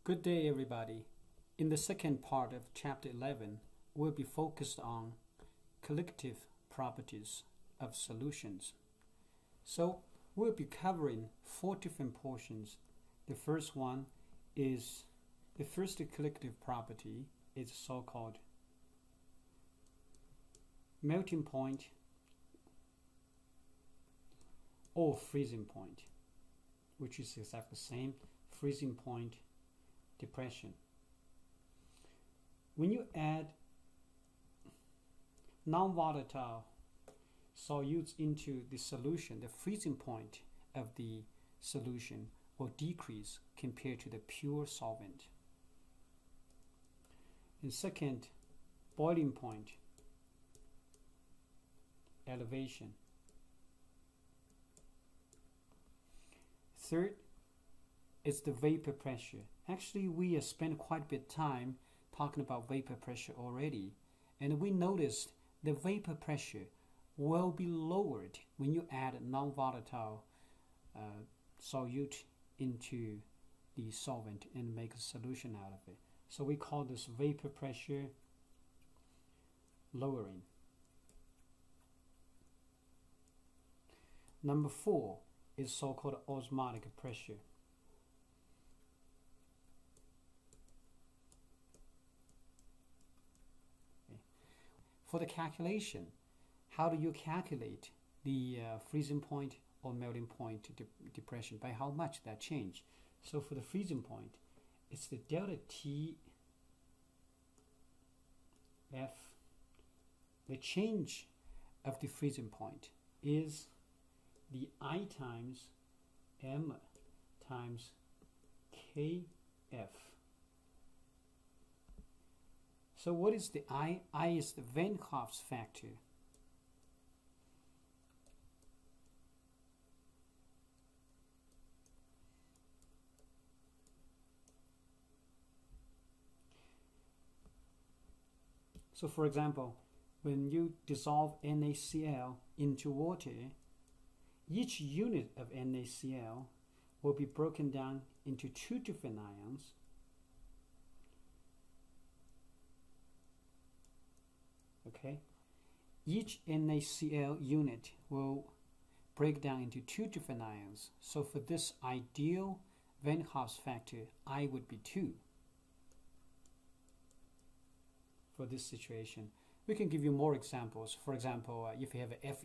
Good day, everybody. In the second part of Chapter 11, we'll be focused on collective properties of solutions. So, we'll be covering 4 different portions. The first one is the first collective property is so-called melting point or freezing point, which is exactly the same, freezing point depression. When you add non-volatile solutes into the solution, the freezing point of the solution will decrease compared to the pure solvent. And second, boiling point, elevation. Third, it's the vapor pressure. Actually, we spent quite a bit of time talking about vapor pressure already, and we noticed the vapor pressure will be lowered when you add non-volatile solute into the solvent and make a solution out of it. So we call this vapor pressure lowering. Number 4 is so-called osmotic pressure. For the calculation, how do you calculate the freezing point or melting point depression? By how much that change? So for the freezing point, it's the delta T F. The change of the freezing point is the I times M times KF. So what is the I? I is the Van Hoff's factor. So for example, when you dissolve NaCl into water, each unit of NaCl will be broken down into 2 different ions. Okay, each NaCl unit will break down into 2 different ions. So for this ideal Van Hoff's factor, I would be 2. For this situation, we can give you more examples. For example, if you have a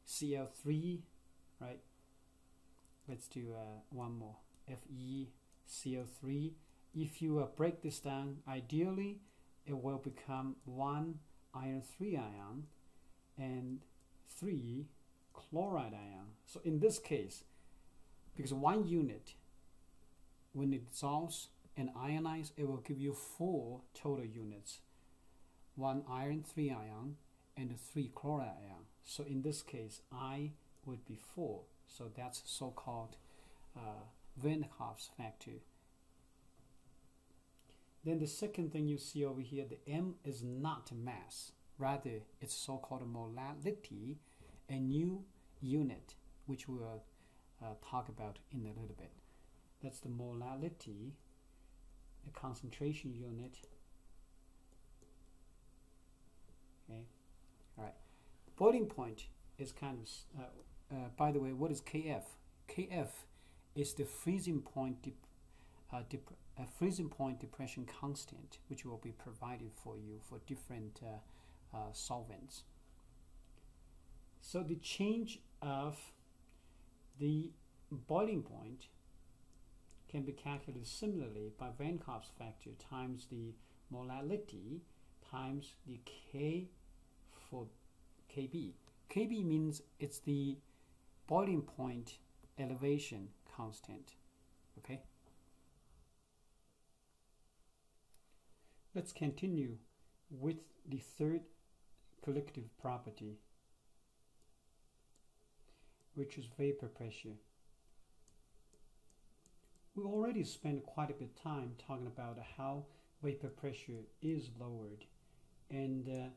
FeCl3, right? Let's do one more. FeCl3. If you break this down, ideally, it will become 1 iron 3 ion and 3 chloride ion. So in this case, because 1 unit, when it dissolves and ionizes, it will give you 4 total units. 1 iron 3 ion and 3 chloride ion. So in this case, I would be 4. So that's so-called Van Hoff's factor. Then the second thing you see over here, the M is not mass. Rather, it's so-called molality, a new unit, which we'll talk about in a little bit. That's the molality, a concentration unit. Okay, all right. Boiling point is kind of, by the way, what is KF? KF is the freezing point freezing point depression constant, which will be provided for you for different solvents. So the change of the boiling point can be calculated similarly by Van Hoff's factor times the molality times the K for Kb. Kb means it's the boiling point elevation constant. Okay? Let's continue with the third collective property, which is vapor pressure. We already spent quite a bit of time talking about how vapor pressure is lowered, and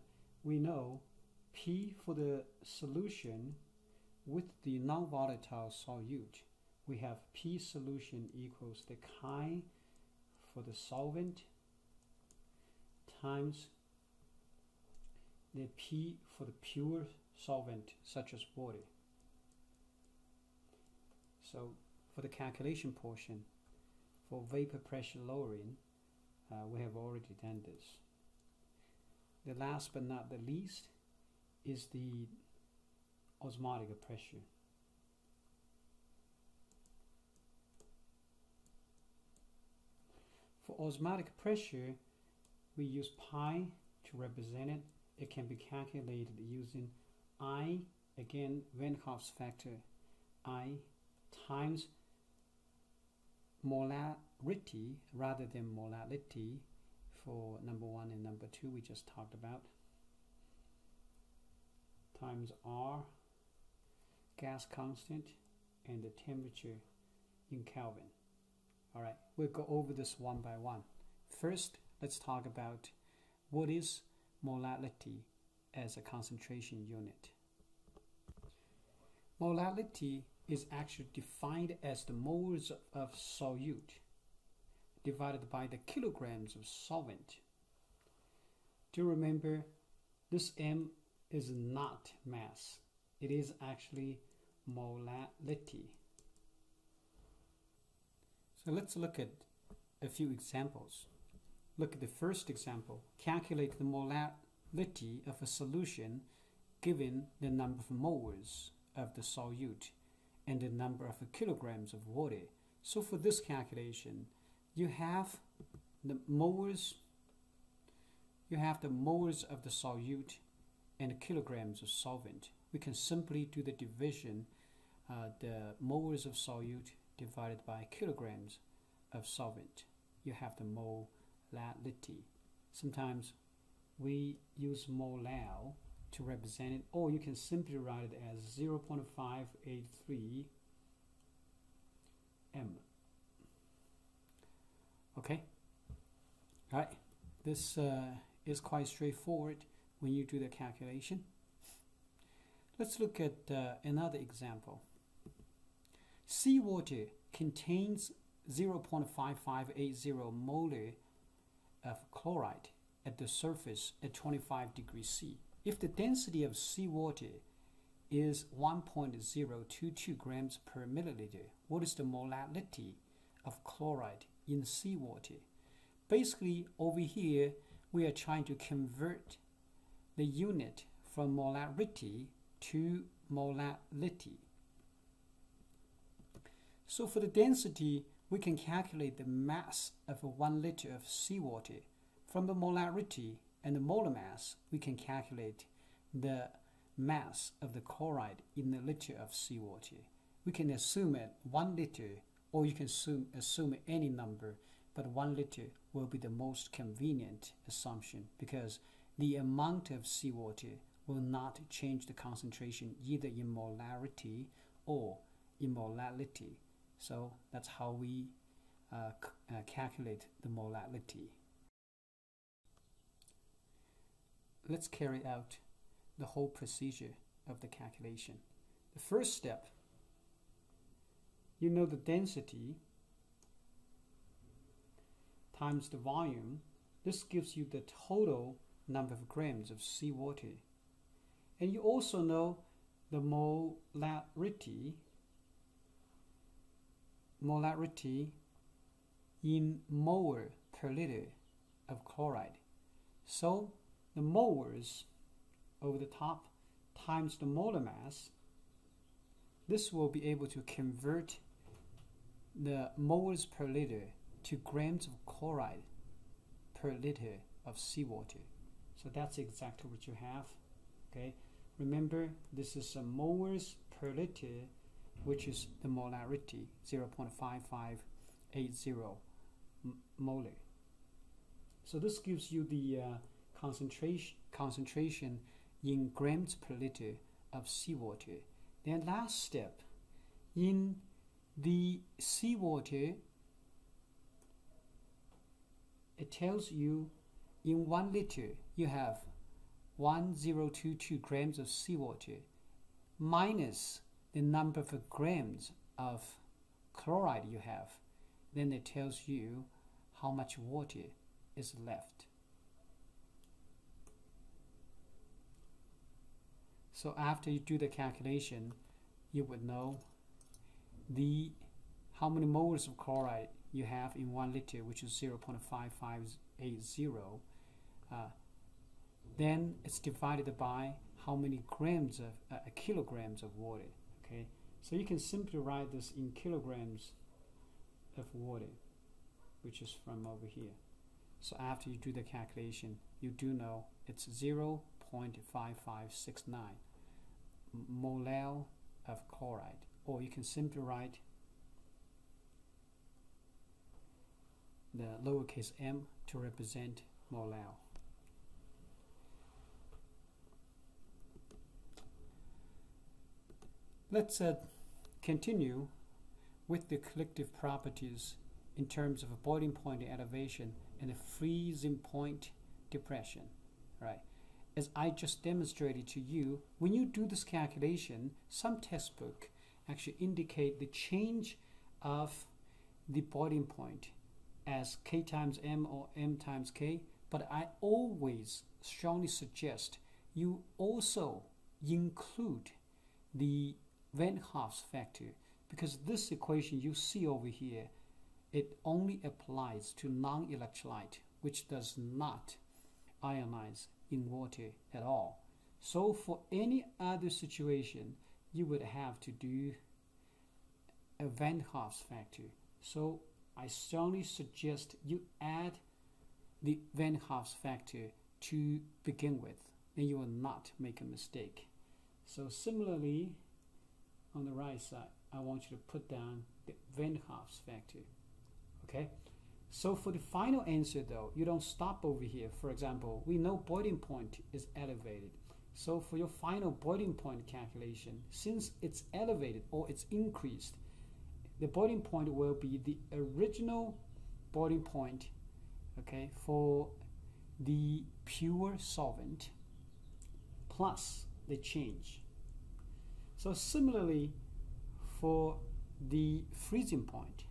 we know P for the solution with the non-volatile solute. We have P solution equals the chi for the solvent times the P for the pure solvent such as water. So for the calculation portion, for vapor pressure lowering, we have already done this. The last but not the least is the osmotic pressure. For osmotic pressure, we use pi to represent it. It can be calculated using I, again, Van Hoff's factor, I times molarity rather than molality for number 1 and number 2 we just talked about, times R, gas constant, and the temperature in Kelvin. Alright, we'll go over this one by one. First, let's talk about what is molality as a concentration unit. Molality is actually defined as the moles of solute divided by the kilograms of solvent. Do remember, this M is not mass. It is actually molality. So let's look at a few examples. Look at the first example. Calculate the molality of a solution given the number of moles of the solute and the number of kilograms of water. So for this calculation, you have the moles of the solute and kilograms of solvent. We can simply do the division, the moles of solute divided by kilograms of solvent. You have the molality. Sometimes we use molal to represent it, or you can simply write it as 0.583 M. Okay? Alright, this is quite straightforward when you do the calculation. Let's look at another example. Seawater contains 0.5580 molar of chloride at the surface at 25 degrees C. If the density of seawater is 1.022 grams per milliliter, what is the molality of chloride in seawater? Basically, over here, we are trying to convert the unit from molarity to molality. So for the density, we can calculate the mass of 1 liter of seawater. From the molarity and the molar mass, we can calculate the mass of the chloride in the liter of seawater. We can assume it 1 liter, or you can assume any number, but 1 liter will be the most convenient assumption because the amount of seawater will not change the concentration either in molarity or in molality. So that's how we calculate the molality. Let's carry out the whole procedure of the calculation. The first step, you know the density times the volume. This gives you the total number of grams of seawater. And you also know the molarity in mole per liter of chloride. So the moles over the top times the molar mass, this will be able to convert the moles per liter to grams of chloride per liter of seawater. So that's exactly what you have. Okay, remember this is a moles per liter, which is the molarity, 0.5580 molar. So this gives you the concentration in grams per liter of seawater. Then last step, in the seawater, it tells you in 1 liter you have 1022 grams of seawater minus the number of grams of chloride you have. Then it tells you how much water is left. So after you do the calculation, you would know how many moles of chloride you have in 1 liter, which is 0.5580. Then it's divided by how many grams of kilograms of water. Okay, so you can simply write this in kilograms of water, which is from over here. So after you do the calculation, you do know it's 0.5569 mole of chloride, or you can simply write the lowercase m to represent mole. Let's continue with the collective properties in terms of a boiling point elevation and a freezing point depression. Right? As I just demonstrated to you, when you do this calculation, some textbook actually indicate the change of the boiling point as K times M or M times K, but I always strongly suggest you also include the Van Hoff's factor, because this equation you see over here, it only applies to non-electrolyte, which does not ionize in water at all. So for any other situation, you would have to do a Van Hoff's factor. So I strongly suggest you add the Van Hoff's factor to begin with, then you will not make a mistake. So similarly, on the right side, I want you to put down the Van Hoff's factor. Okay? So for the final answer though, you don't stop over here. For example, we know boiling point is elevated. So for your final boiling point calculation, since it's elevated or it's increased, the boiling point will be the original boiling point, okay, for the pure solvent plus the change. So similarly, for the freezing point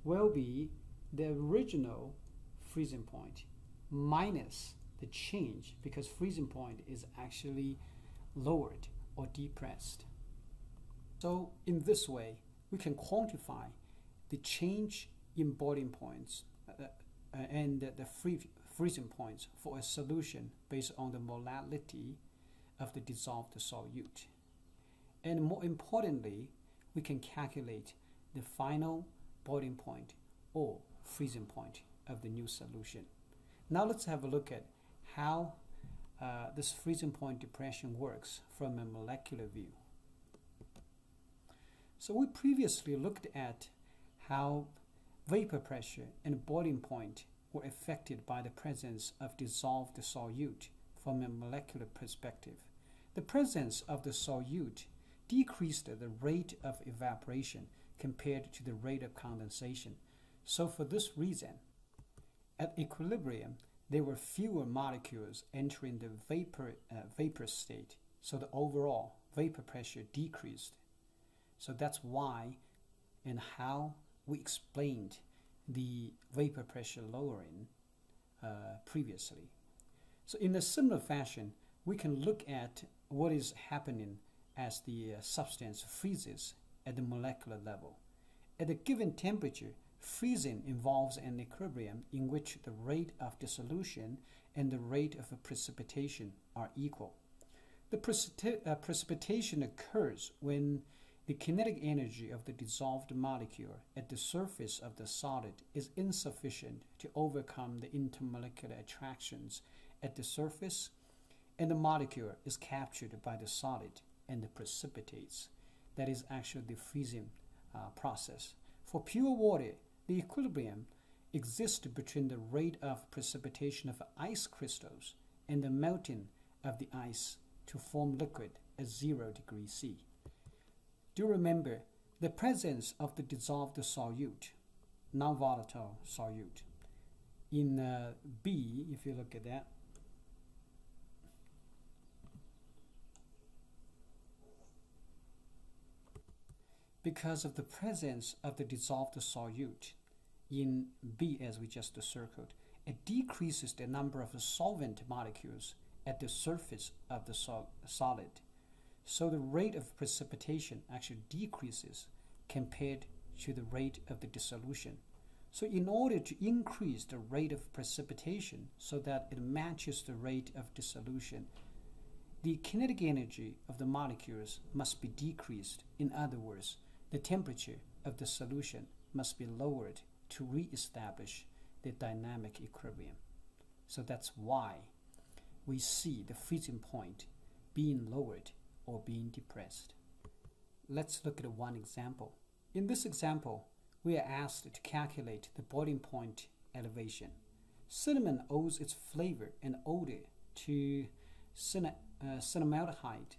will be the original freezing point minus the change, because freezing point is actually lowered or depressed. So in this way, we can quantify the change in boiling points and the freezing points for a solution based on the molality of the dissolved solute. And more importantly, we can calculate the final boiling point or freezing point of the new solution. Now let's have a look at how this freezing point depression works from a molecular view. So we previously looked at how vapor pressure and boiling point were affected by the presence of dissolved solute from a molecular perspective. The presence of the solute decreased the rate of evaporation compared to the rate of condensation. So for this reason, at equilibrium, there were fewer molecules entering the vapor state, so the overall vapor pressure decreased. So that's why and how we explained the vapor pressure lowering previously. So in a similar fashion, we can look at what is happening as the substance freezes at the molecular level. At a given temperature, freezing involves an equilibrium in which the rate of dissolution and the rate of precipitation are equal. The precipitation occurs when the kinetic energy of the dissolved molecule at the surface of the solid is insufficient to overcome the intermolecular attractions at the surface, and the molecule is captured by the solid and precipitates. That is actually the freezing process. For pure water, the equilibrium exists between the rate of precipitation of ice crystals and the melting of the ice to form liquid at 0 degrees C. Do remember the presence of the dissolved solute, non-volatile solute. In B, if you look at that, because of the presence of the dissolved solute in B, as we just circled, it decreases the number of solvent molecules at the surface of the solid. So the rate of precipitation actually decreases compared to the rate of the dissolution. So in order to increase the rate of precipitation so that it matches the rate of dissolution, the kinetic energy of the molecules must be decreased. In other words, the temperature of the solution must be lowered to re-establish the dynamic equilibrium. So that's why we see the freezing point being lowered or being depressed. Let's look at one example. In this example, we are asked to calculate the boiling point elevation. Cinnamon owes its flavor and odor to cinnamaldehyde.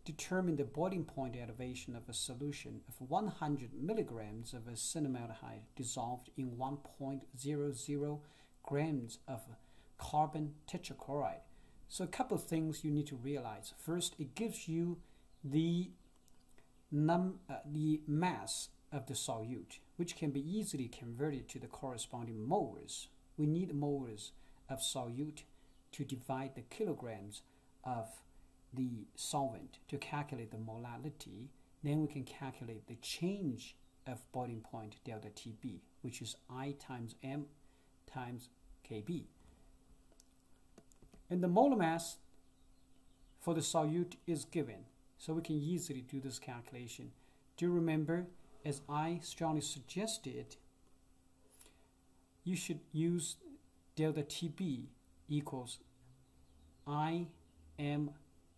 Determine the boiling point elevation of a solution of 100 milligrams of a cinnamaldehyde dissolved in 1.00 grams of carbon tetrachloride. So a couple of things you need to realize. First, it gives you the mass of the solute, which can be easily converted to the corresponding moles. We need moles of solute to divide the kilograms of the solvent to calculate the molality. Then we can calculate the change of boiling point delta TB, which is I times M times KB. And the molar mass for the solute is given, so we can easily do this calculation. Do remember, as I strongly suggested, you should use delta TB equals IM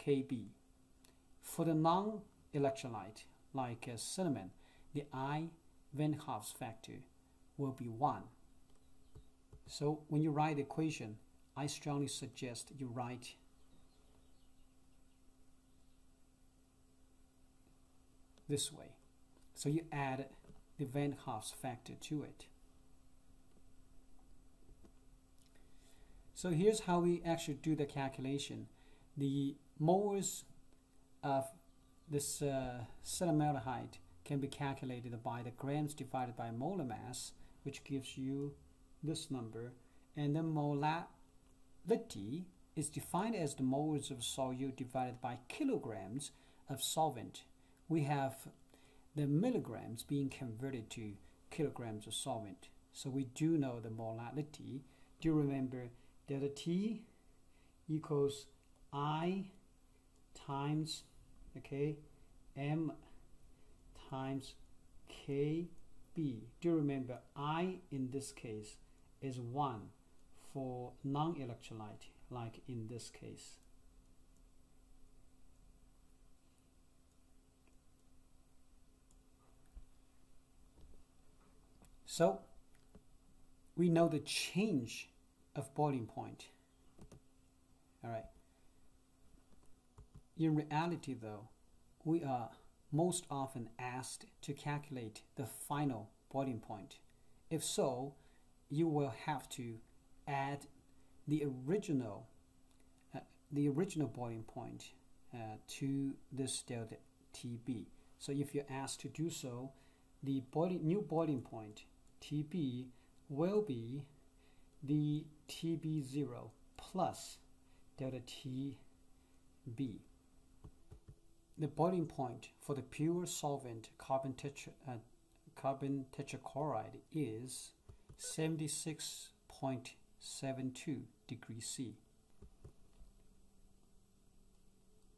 KB. For the non-electrolyte, like cinnamon, the I Van Hoff's factor will be 1. So when you write the equation, I strongly suggest you write this way. So you add the Van Hoff's factor to it. So here's how we actually do the calculation. The moles of this cinnamaldehyde can be calculated by the grams divided by molar mass, which gives you this number. And the molality is defined as the moles of solute divided by kilograms of solvent. We have the milligrams being converted to kilograms of solvent. So we do know the molality. Do remember delta T equals I times M times KB. Do remember I in this case is 1 for non-electrolyte, like in this case. So we know the change of boiling point. All right. In reality, though, we are most often asked to calculate the final boiling point. If so, you will have to add the original boiling point to this delta TB. So if you're asked to do so, the new boiling point TB will be the TB0 plus delta TB. The boiling point for the pure solvent carbon tetrachloride is 76.72 degrees C.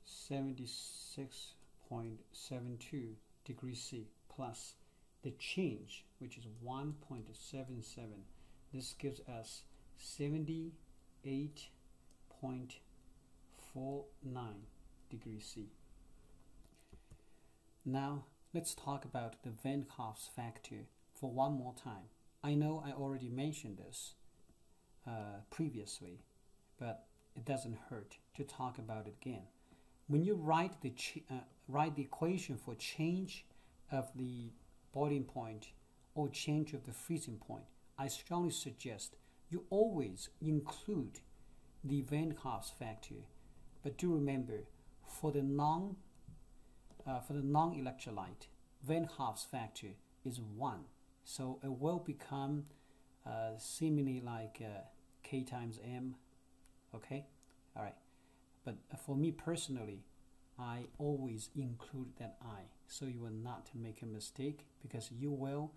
76.72 degrees C plus the change, which is 1.77. This gives us 78.49 degrees C. Now, let's talk about the Van Hoff's factor for one more time. I know I already mentioned this previously, but it doesn't hurt to talk about it again. When you write the equation for change of the boiling point or change of the freezing point, I strongly suggest you always include the Van Hoff's factor. But do remember, for the non-electrolyte, Van Hoff's factor is 1. So it will become seemingly like K times M. Okay? All right. But for me personally, I always include that I. So you will not make a mistake, because you will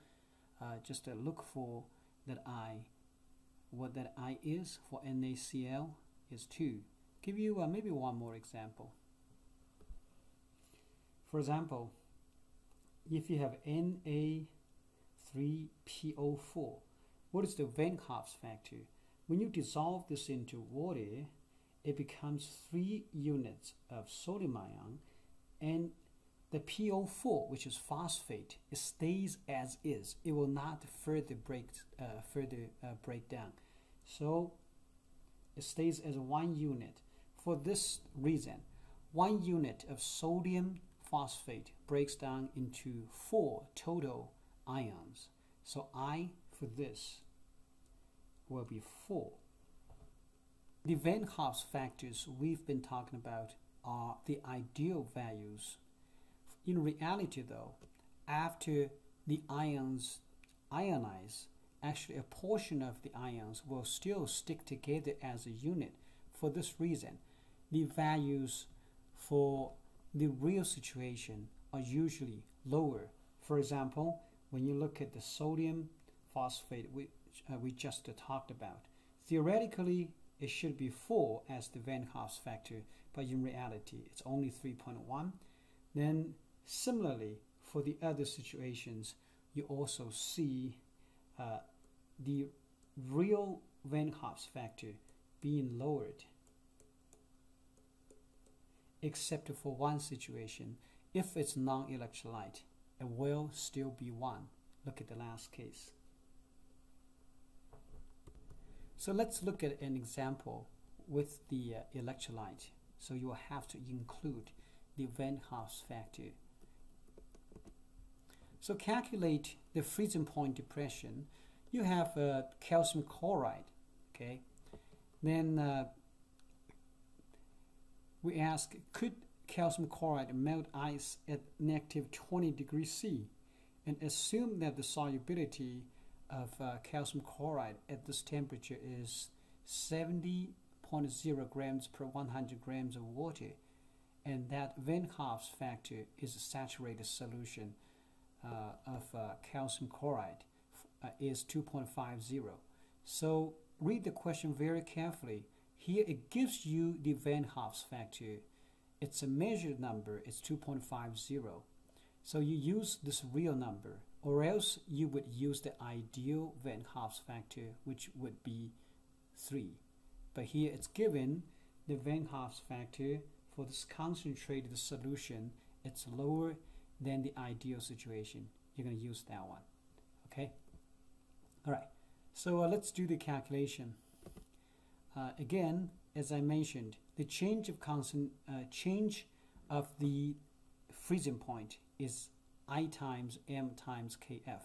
just look for that I. What that I is for NaCl is 2. Give you maybe one more example. For example, if you have Na3PO4, what is the Van Hoff's factor? When you dissolve this into water, it becomes 3 units of sodium ion, and the PO4, which is phosphate, it stays as is. It will not further break down. So it stays as 1 unit. For this reason, 1 unit of sodium phosphate breaks down into 4 total ions. So I for this will be 4. The Van Hoff's factors we've been talking about are the ideal values. In reality though, after the ions ionize, actually a portion of the ions will still stick together as a unit. For this reason, the values for the real situation are usually lower. For example, when you look at the sodium phosphate which we just talked about, theoretically it should be 4 as the Van Hoff's factor, but in reality it's only 3.1. Then similarly, for the other situations, you also see the real Van Hoff's factor being lowered, except for one situation. If it's non-electrolyte, it will still be 1. Look at the last case. So let's look at an example with the electrolyte. So you will have to include the Van Hoff's factor. So calculate the freezing point depression. You have calcium chloride, okay? Then we ask, could calcium chloride melt ice at negative 20 degrees C? And assume that the solubility of calcium chloride at this temperature is 70.0 grams per 100 grams of water, and that Van Hoff's factor is a saturated solution of calcium chloride is 2.50. So read the question very carefully. Here it gives you the Van Hoff's factor. It's a measured number, it's 2.50. So you use this real number, or else you would use the ideal Van Hoff's factor, which would be 3. But here it's given the Van Hoff's factor for this concentrated solution, it's lower than the ideal situation. You're going to use that one. Okay? All right. So let's do the calculation. Again, as I mentioned, the change of the freezing point is I times M times Kf.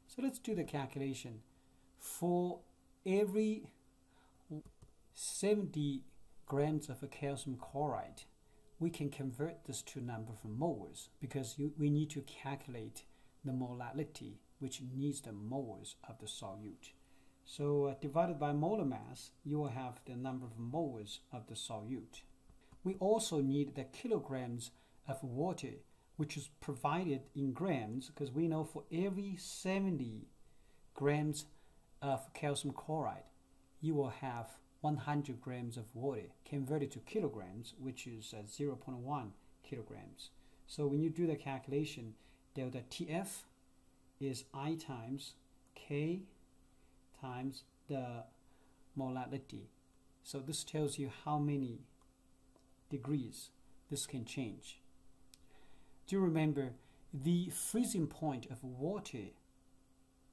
So let's do the calculation. For every 70 grams of calcium chloride, we can convert this to number from moles, because we need to calculate the molality, which needs the moles of the solute. So divided by molar mass, you will have the number of moles of the solute. We also need the kilograms of water, which is provided in grams, because we know for every 70 grams of calcium chloride, you will have 100 grams of water converted to kilograms, which is 0.1 kilograms. So when you do the calculation, delta TF is I times K times the molality. So this tells you how many degrees this can change. Do remember, the freezing point of water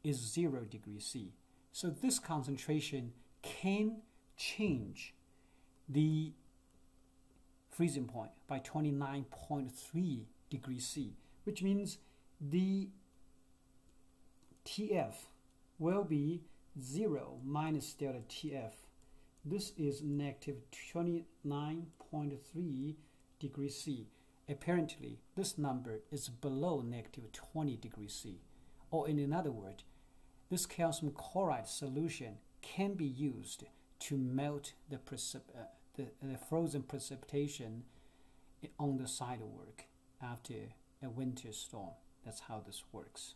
is 0 degrees C. So this concentration can change the freezing point by 29.3 degrees C, which means the TF will be 0 minus delta TF. This is negative 29.3 degrees C. apparently this number is below negative 20 degrees C. Or in another word, this calcium chloride solution can be used to melt the frozen precipitation on the sidewalk after a winter storm. That's how this works.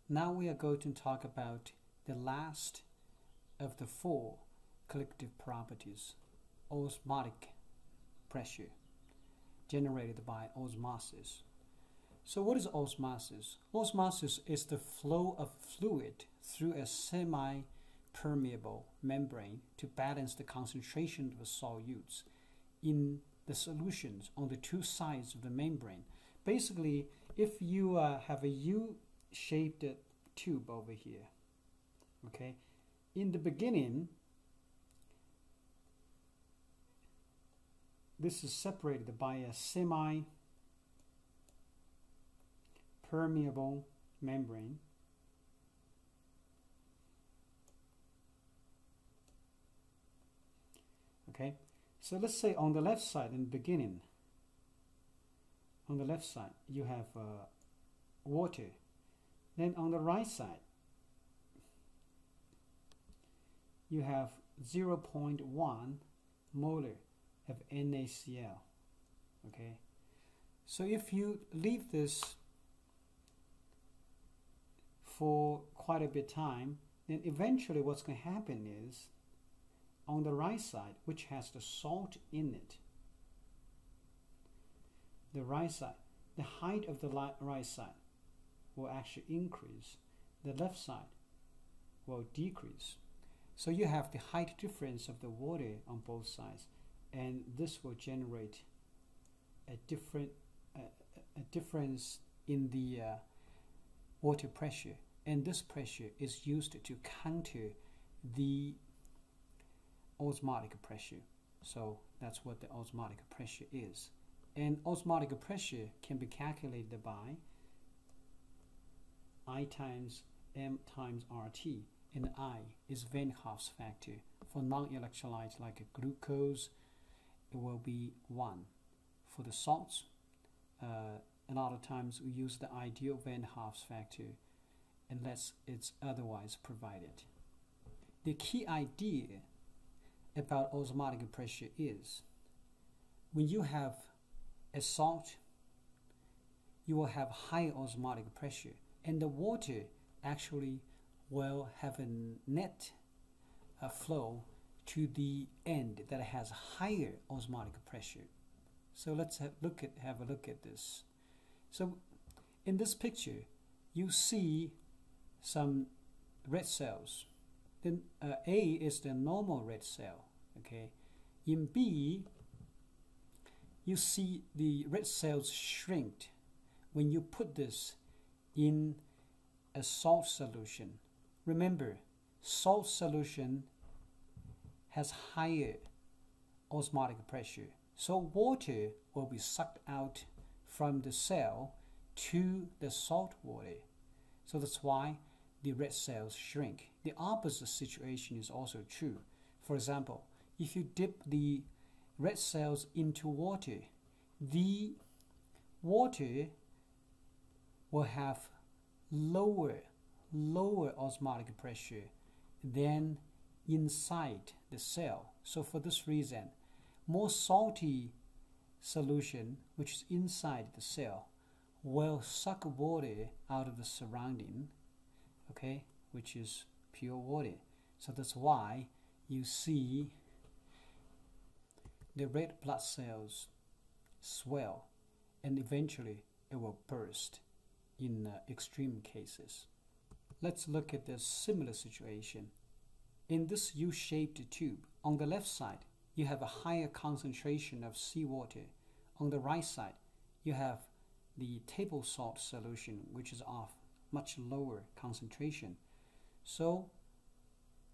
Now we are going to talk about the last of the four collective properties, osmotic pressure, generated by osmosis. So what is osmosis? Osmosis is the flow of fluid through a semi-permeable membrane to balance the concentration of the solutes in the solutions on the two sides of the membrane. Basically, if you have a U-shaped tube over here, okay, in the beginning, this is separated by a semi-permeable membrane. Okay, so let's say on the left side in the beginning, on the left side you have water. Then on the right side you have 0.1 molar of NaCl. Okay, so if you leave this for quite a bit of time, then eventually what's going to happen is on the right side, which has the salt in it, the right side, the height of the right side will actually increase, the left side will decrease. So you have the height difference of the water on both sides, and this will generate a difference in the water pressure, and this pressure is used to counter the osmotic pressure. So that's what the osmotic pressure is. And osmotic pressure can be calculated by I times M times RT, and I is Van Hoff's factor. For non-electrolytes like glucose, it will be 1. For the salts, a lot of times we use the ideal Van Hoff's factor unless it's otherwise provided. The key idea about osmotic pressure is when you have a salt, you will have high osmotic pressure, and the water actually will have a net flow to the end that has higher osmotic pressure. So let's have a look at this. So in this picture, you see some red cells. Then A is the normal red cell. Okay, in B, you see the red cells shrink when you put this in a salt solution. Remember, salt solution has higher osmotic pressure, so water will be sucked out from the cell to the salt water. So that's why the red cells shrink. The opposite situation is also true. For example, if you dip the red cells into water, the water will have lower osmotic pressure than inside the cell. So for this reason, more salty solution, which is inside the cell, will suck water out of the surrounding, okay, which is pure water. So that's why you see the red blood cells swell, and eventually it will burst in extreme cases. Let's look at the similar situation. In this U-shaped tube, on the left side, you have a higher concentration of seawater. On the right side, you have the table salt solution, which is of much lower concentration. So,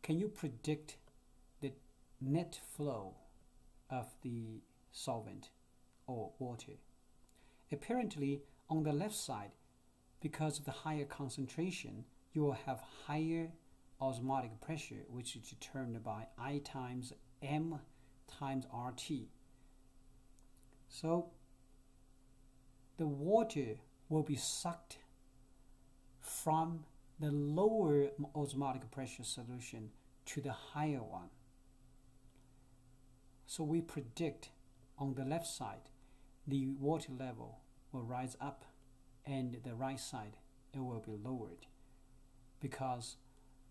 can you predict the net flow of the solvent or water? Apparently, on the left side, because of the higher concentration, you will have higher osmotic pressure, which is determined by I times M times RT. So the water will be sucked from the lower osmotic pressure solution to the higher one. So we predict on the left side, the water level will rise up, and the right side, it will be lowered, because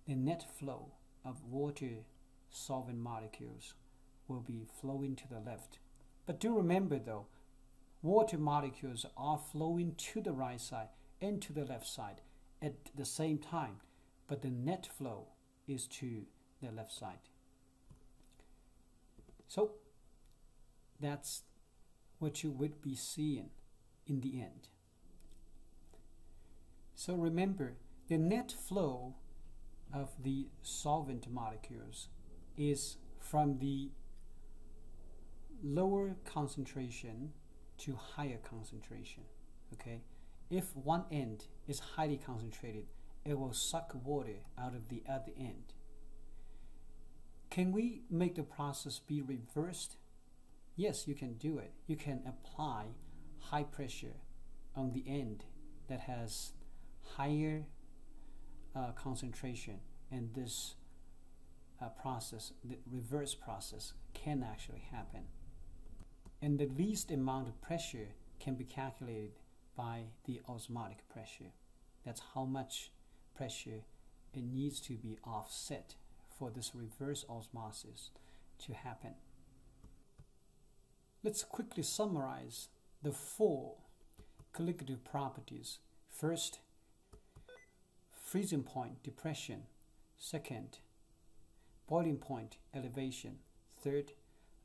the net flow of water solvent molecules will be flowing to the left. But do remember though, water molecules are flowing to the right side and to the left side at the same time, but the net flow is to the left side. So that's what you would be seeing in the end. So remember, the net flow of the solvent molecules is from the lower concentration to higher concentration. Okay, if one end is highly concentrated, it will suck water out of the other end. Can we make the process be reversed? Yes, you can do it. You can apply high pressure on the end that has higher concentration, and this process, the reverse process, can actually happen. And the least amount of pressure can be calculated by the osmotic pressure. That's how much pressure it needs to be offset for this reverse osmosis to happen. Let's quickly summarize the 4 colligative properties. First, freezing point depression. Second, boiling point elevation. Third,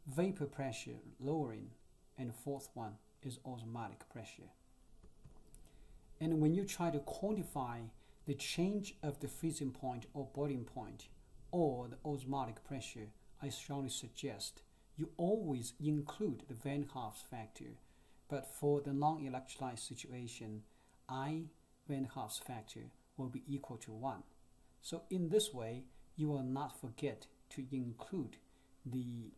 vapor pressure lowering. And fourth one is osmotic pressure. And when you try to quantify the change of the freezing point or boiling point or the osmotic pressure, I strongly suggest you always include the Van Hoff's factor. But for the non-electrolyte situation, I Van Hoff's factor will be equal to 1. So in this way, you will not forget to include the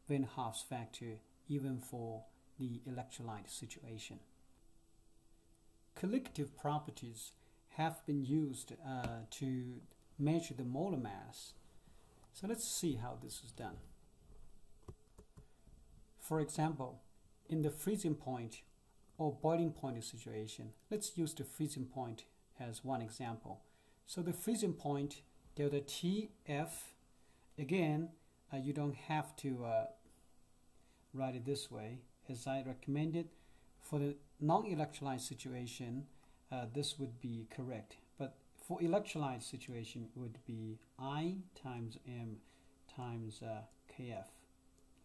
Van Hoff's factor even for the electrolyte situation. Colligative properties have been used to measure the molar mass. So let's see how this is done. For example, in the freezing point or boiling point situation, let's use the freezing point as one example. So the freezing point, delta TF, again, you don't have to write it this way, as I recommended. For the non-electrolyte situation, this would be correct. But for electrolyte situation, it would be I times M times Kf.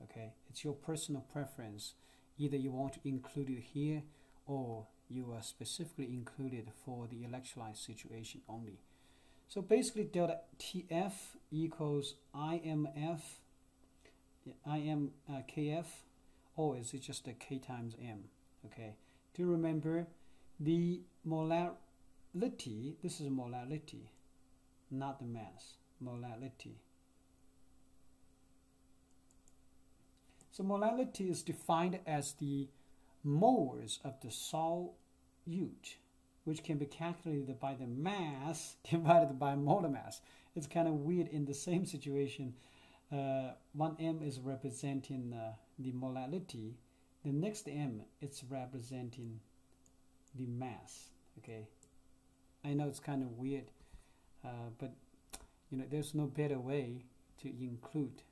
Okay, it's your personal preference. Either you want to include it here, or you are specifically included for the electrolyte situation only. So basically, delta TF equals IMF, Kf, or is it just a K times M? Okay, do remember the molarity, this is molarity, not the mass, molarity. So molarity is defined as the moles of the solute, which can be calculated by the mass divided by molar mass. It's kind of weird in the same situation. 1m is representing the molarity. The next m, it's representing the mass. Okay, I know it's kind of weird, but there's no better way to include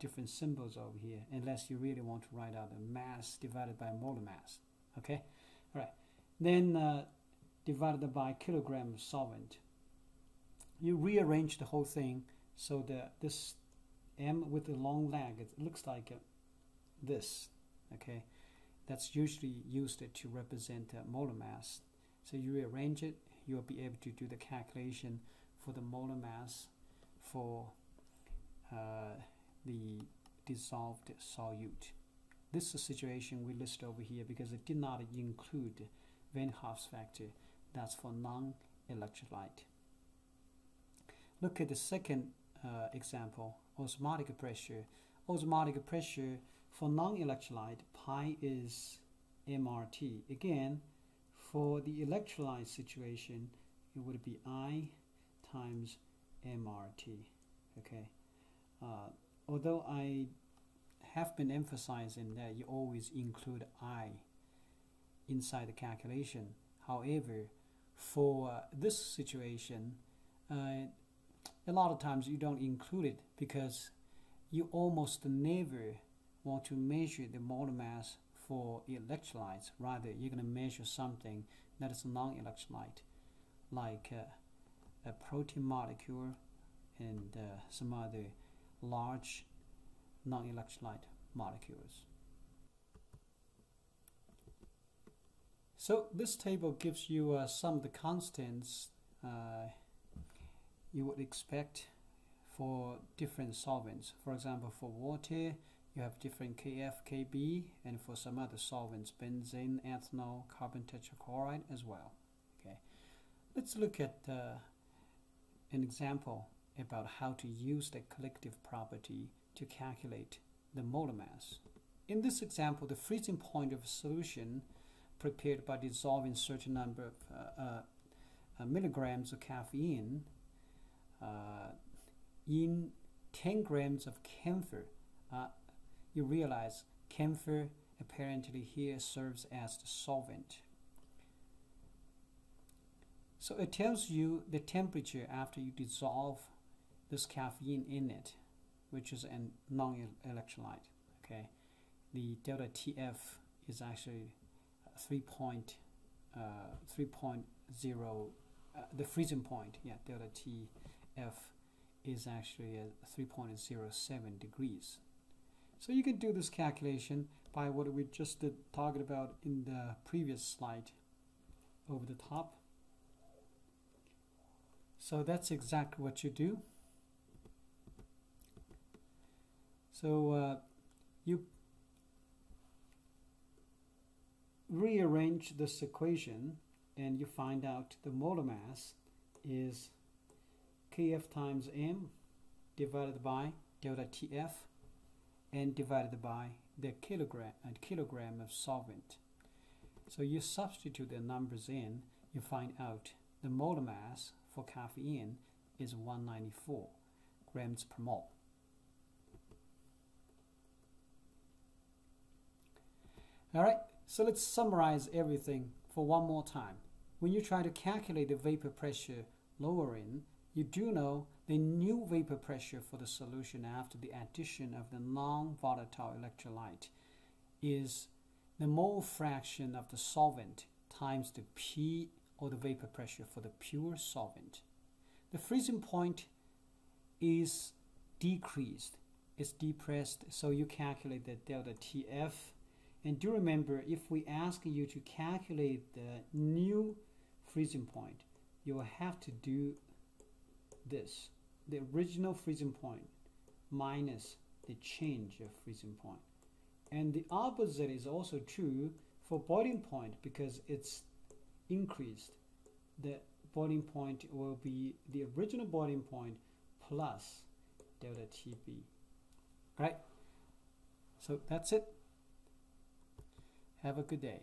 different symbols over here, unless you really want to write out the mass divided by molar mass. Okay, all right. Then divided by kilogram of solvent. You rearrange the whole thing so that this m with the long leg, it looks like this. Okay, that's usually used to represent molar mass. So you rearrange it, you'll be able to do the calculation for the molar mass for the dissolved solute. This is a situation we list over here because it did not include Van Hoff's factor. That's for non-electrolyte. Look at the second example, osmotic pressure. Osmotic pressure for non-electrolyte, pi is MRT. Again, for the electrolyte situation, it would be I times MRT. Okay. Although I have been emphasizing that you always include I inside the calculation. However, for this situation, a lot of times you don't include it because you almost never want to measure the molar mass for electrolytes. Rather, you're going to measure something that is non-electrolyte, like a protein molecule and some other large non-electrolyte molecules. So this table gives you some of the constants you would expect for different solvents. For example, for water, you have different Kf, Kb, and for some other solvents, benzene, ethanol, carbon tetrachloride as well. Okay, let's look at an example about how to use the collective property to calculate the molar mass. In this example, the freezing point of a solution prepared by dissolving certain number of milligrams of caffeine in 10 grams of camphor. You realize camphor apparently here serves as the solvent. So it tells you the temperature after you dissolve this caffeine in it, which is a non-electrolyte. Okay, the delta TF is actually 3.0. The freezing point, yeah, delta TF is actually at 3.07 degrees. So you can do this calculation by what we just talked about in the previous slide over the top. So that's exactly what you do. So you rearrange this equation and you find out the molar mass is Kf times m divided by delta Tf and divided by the kilogram of solvent. So you substitute the numbers in, you find out the molar mass for caffeine is 194 grams per mole. All right, so let's summarize everything for one more time. When you try to calculate the vapor pressure lowering, you do know the new vapor pressure for the solution after the addition of the non-volatile electrolyte is the mole fraction of the solvent times the P, or the vapor pressure for the pure solvent. The freezing point is decreased, it's depressed, so you calculate the delta TF. And do remember, if we ask you to calculate the new freezing point, you will have to do this, the original freezing point minus the change of freezing point. And the opposite is also true for boiling point, because it's increased. The boiling point will be the original boiling point plus delta TB. All right, so that's it. Have a good day.